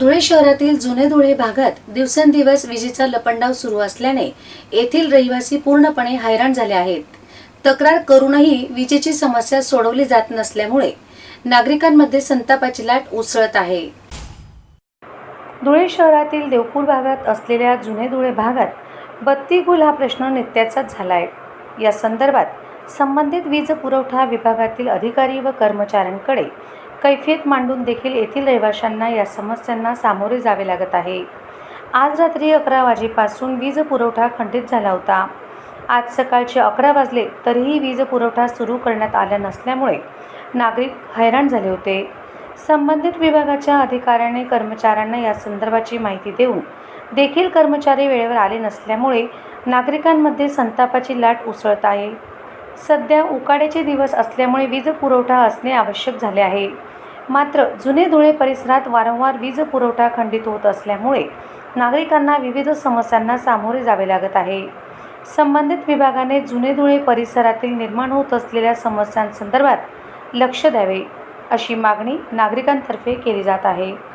धुळे शहरातील जुने धुळे भागात दिवसेंदिवस विजेचा लपंडाव सुरू असल्याने येथील रहिवासी पूर्णपणे हैराण झाले आहेत. तक्रार करूनही विजेची समस्या सोडवली जात नसल्यामुळे नागरिकांमध्ये संतापाची लाट उसळत आहे. धुळे शहरातील देवपूर भागात असलेल्या जुने धुळे भागात बत्ती गुल हा प्रश्न नित्याचाच झाला आहे. या संदर्भात संबंधित वीज पुरवठा विभागातील अधिकारी व कर्मचाऱ्यांकडे कैफियत मांडून देखील येथील रहिवाशांना या समस्यांना सामोरे जावे लागत आहे. आज रात्री 11 वाजेपासून वीज पुरवठा खंडित झाला होता. आज सकाळचे 11 वाजले तरीही वीज पुरवठा सुरू करण्यात आला नसल्यामुळे नागरिक हैराण झाले होते. संबंधित विभागाच्या अधिकाऱ्याने कर्मचाऱ्यांना या संदर्भाची माहिती देऊन देखील कर्मचारी वेळेवर आले नसल्यामुळे नागरिकांमध्ये संतापाची लाट उसळत आहे. सध्या उकाड्याचे दिवस असल्यामुळे वीज पुरवठा असणे आवश्यक झाले आहे. मात्र जुने धुळे परिसरात वारंवार वीज पुरवठा खंडित होत असल्यामुळे नागरिकांना विविध समस्यांना सामोरे जावे लागत आहे. संबंधित विभागाने जुने धुळे परिसरातील निर्माण होत असलेल्या समस्यांसंदर्भात लक्ष द्यावे अशी मागणी नागरिकांतर्फे केली जात आहे.